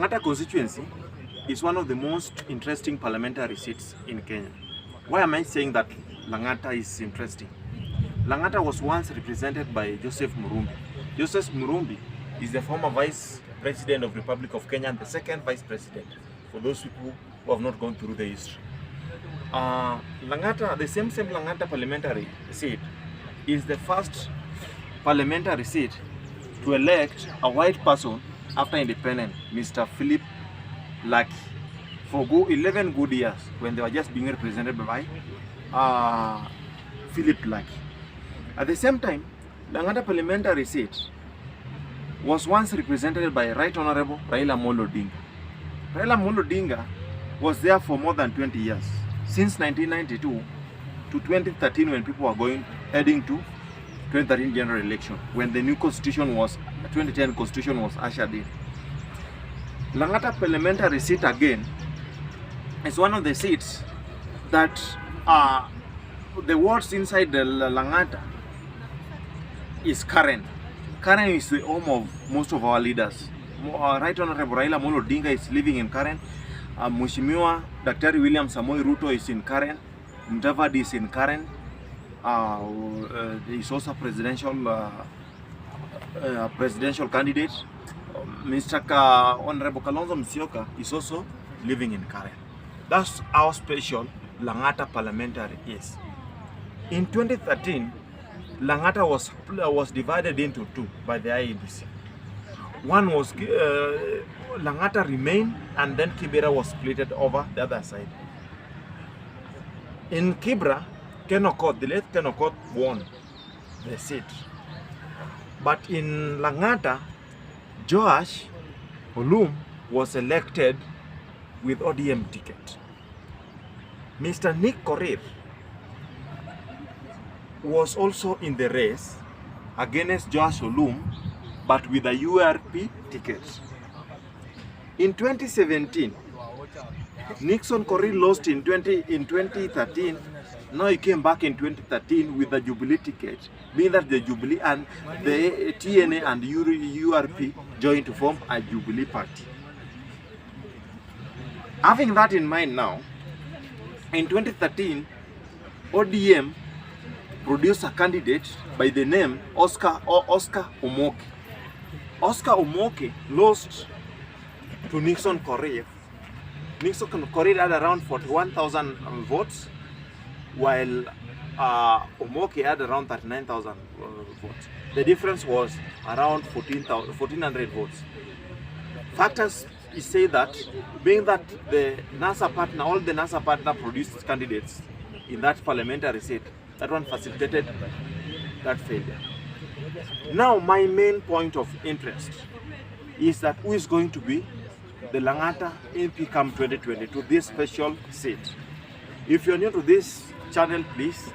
Langata constituency is one of the most interesting parliamentary seats in Kenya. Why am I saying that Langata is interesting? Langata was once represented by Joseph Murumbi. Joseph Murumbi is the former Vice President of the Republic of Kenya and the second Vice President, for those people who have not gone through the history. Langata, the same Langata parliamentary seat is the first parliamentary seat to elect a white person after independence, Mr. Philip Lucky, for 11 good years when they were just being represented by Philip Lucky. At the same time, Langata parliamentary seat was once represented by Right Honorable Raila Amolo Odinga. Raila Amolo Odinga was there for more than 20 years, since 1992 to 2013, when people were heading to 2013 general election, when the new constitution was, 2010 constitution was ushered in. Langata parliamentary seat again is one of the seats that the words inside the Langata is Karen. Karen is the home of most of our leaders. Right Honorable Raila Amolo Odinga is living in Karen. Mheshimiwa Daktari William Samoei Ruto is in Karen. Mudavadi is in Karen. He's also presidential candidate. Mr. Honorable Kalonzo Musyoka is also living in Karen. That's how special Langata parliamentary is. In 2013, Langata was divided into two by the IEBC. One was Langata remained, and then Kibera was splitted over the other side. In Kibra, Ken Okoth, the late Ken Okoth, won the seat. But in Langata, Joash Olum was elected with ODM ticket. Mr. Nick Korir was also in the race against Joash Olum, but with a URP ticket. In 2017, Nixon Korir lost in 2013. Now he came back in 2013 with the Jubilee ticket, meaning that the Jubilee and the TNA and URP joined to form a Jubilee party. Having that in mind now, in 2013, ODM produced a candidate by the name Oscar Omoke. Oscar Omoke lost to Nixon Korir. Nixon Korir had around 41,000 votes, while Omoke had around 39,000 votes. The difference was around 1,400 votes. Factors say that, being that the NASA partner, all the NASA partner produced candidates in that parliamentary seat, that one facilitated that failure. Now, my main point of interest is that who is going to be the Langata MP come 2022, this special seat. If you're new to this channel, please,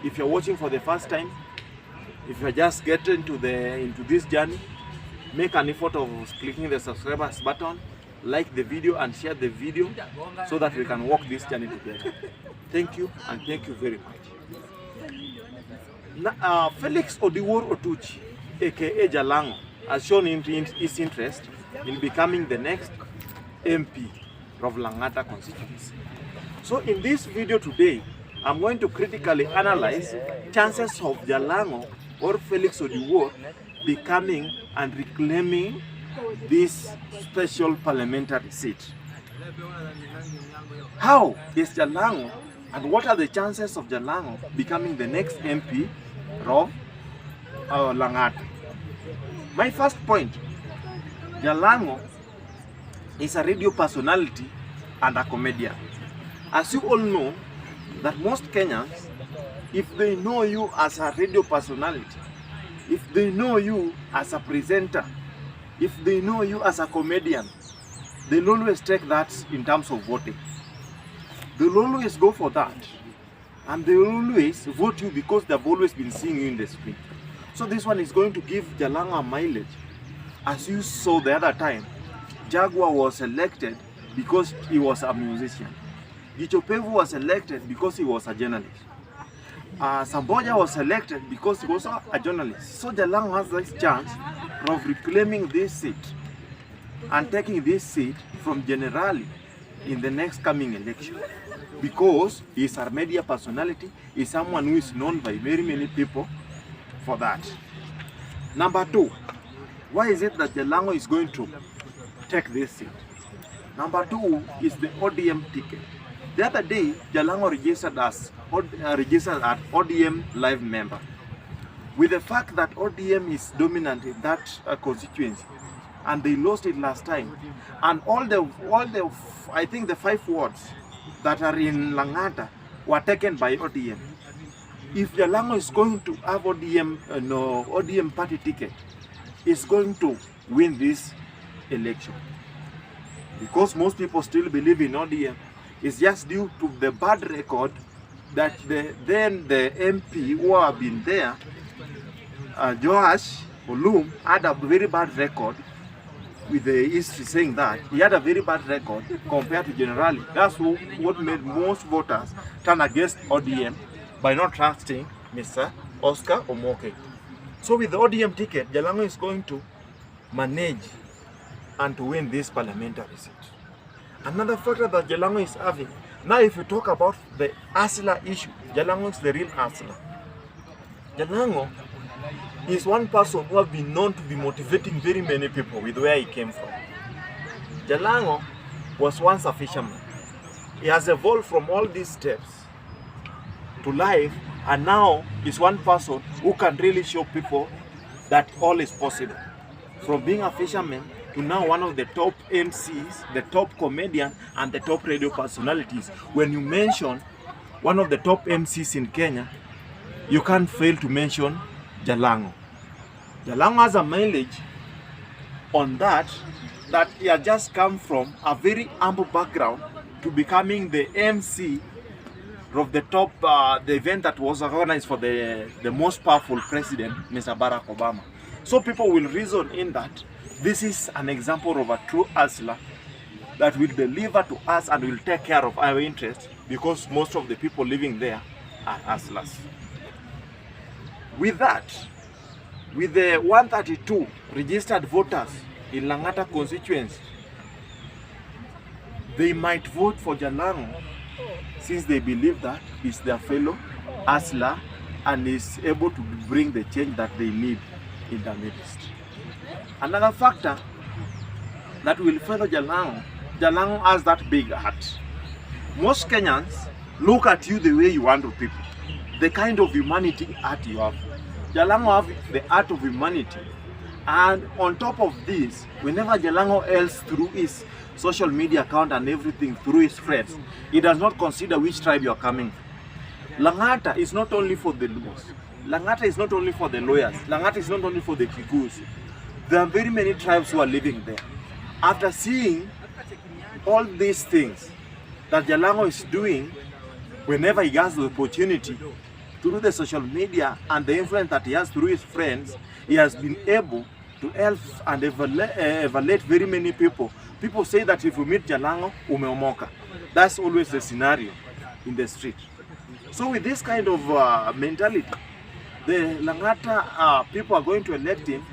if you're watching for the first time, if you're just getting into this journey, make an effort of clicking the subscribers button, like the video and share the video so that we can walk this journey together. Thank you, and thank you very much. Felix Odiwuor Otuchi, aka Jalango, has shown his interest in becoming the next MP of Langata constituency. So in this video today, I'm going to critically analyze chances of Jalango or Felix Odiwuor becoming and reclaiming this special parliamentary seat. How is Jalango, and what are the chances of Jalango becoming the next MP of Langata? My first point, Jalango is a radio personality and a comedian. As you all know, that most Kenyans, if they know you as a radio personality, if they know you as a presenter, if they know you as a comedian, they'll always take that in terms of voting. They'll always go for that. And they'll always vote you because they've always been seeing you in the screen. So this one is going to give Jalango a mileage. As you saw the other time, Jaguar was elected because he was a musician. Gichopevu was elected because he was a journalist. Samboja was elected because he was a journalist. So Jalango has this chance of reclaiming this seat. and taking this seat from Generali in the next coming election, because he is a media personality, he is someone who is known by very many people for that. Number two, why is it that Jalango is going to take this seat? Number two is the ODM ticket. The other day, Jalango registered as ODM live member. With the fact that ODM is dominant in that constituency, and they lost it last time, and all the I think the 5 wards that are in Langata were taken by ODM. If Jalango is going to have ODM party ticket, is going to win this election, because most people still believe in ODM. It's just due to the bad record that the MP who have been there, Joash Olum, had a very bad record, with the history saying that he had a very bad record compared to Generali. That's what made most voters turn against ODM by not trusting Mr. Oscar Omoke. So with the ODM ticket, Jalango is going to manage and to win this parliamentary seat. Another factor that Jalango is having, now if you talk about the Asila issue, Jalango is the real Asila. Jalango is one person who has been known to be motivating very many people with where he came from. Jalango was once a fisherman. He has evolved from all these steps to life, and now is one person who can really show people that all is possible. From being a fisherman to now one of the top MCs, the top comedian, and the top radio personalities. When you mention one of the top MCs in Kenya, you can't fail to mention Jalango. Jalango has a mileage on that he has just come from a very humble background to becoming the MC of the top, the event that was organized for the most powerful president, Mr. Barack Obama. So people will reason in that this is an example of a true hustler that will deliver to us and will take care of our interests, because most of the people living there are hustlers. With that, with the 132 registered voters in Langata constituency, they might vote for Jalango since they believe that he's their fellow hustler and is able to bring the change that they need in the midst. Another factor that will favor Jalango has that big heart. Most Kenyans look at you the way you handle people, the kind of humanity heart you have. Jalango have the heart of humanity, and on top of this, whenever Jalango else through his social media account and everything through his friends, he does not consider which tribe you are coming from. Langata is not only for the Luos. Langata is not only for the lawyers. Langata is not only for the Kikuus. There are very many tribes who are living there. After seeing all these things that Jalango is doing, whenever he has the opportunity through the social media and the influence that he has through his friends, he has been able to help and evaluate very many people. People say that if you meet Jalango, umeomoka. That's always the scenario in the street. So with this kind of mentality, the Langata people are going to elect him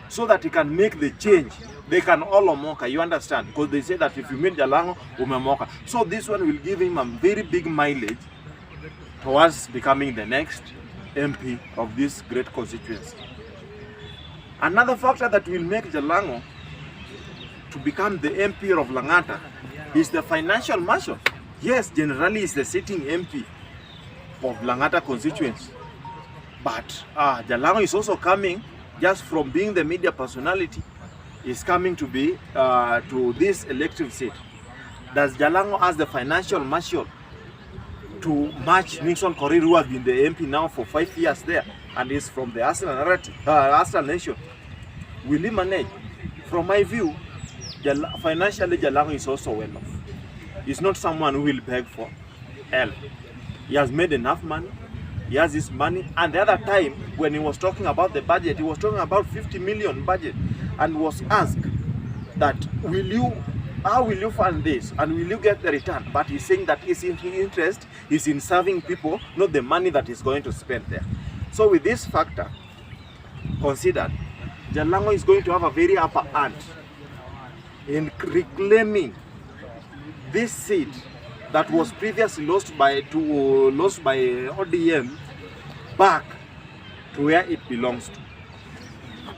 so that he can make the change. They can all omoka, you understand? Because they say that if you meet Jalango, umeomoka. So this one will give him a very big mileage towards becoming the next MP of this great constituency. Another factor that will make Jalango to become the MP of Langata is the financial marshal. Yes, generally is the sitting MP of Langata constituency, but Jalango is also coming just from being the media personality, is coming to be to this elective seat. Does Jalango has the financial marshal to match Nixon Korir, who has been the MP now for 5 years there and is from the Asla narrative, Asla nation? Will he manage? From my view, financially Jalango is also well off. He's not someone who will beg for help. He has made enough money. He has his money. And the other time, when he was talking about the budget, he was talking about 50 million budget, and was asked that, how will you fund this and will you get the return? But he's saying that his interest is in serving people, not the money that he's going to spend there. So with this factor considered, Jalango is going to have a very upper hand in reclaiming this seat that was previously lost by ODM back to where it belongs to.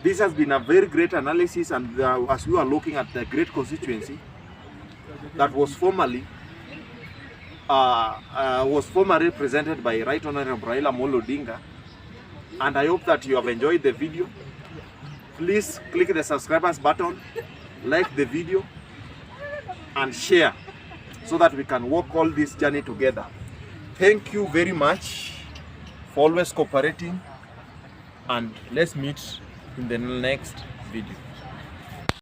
This has been a very great analysis, and as we are looking at the great constituency that was formerly represented by Right Honorable Raila Amolo Odinga, and I hope that you have enjoyed the video. Please click the subscribers button, like the video, and share so that we can walk all this journey together. Thank you very much for always cooperating, and let's meet in the next video.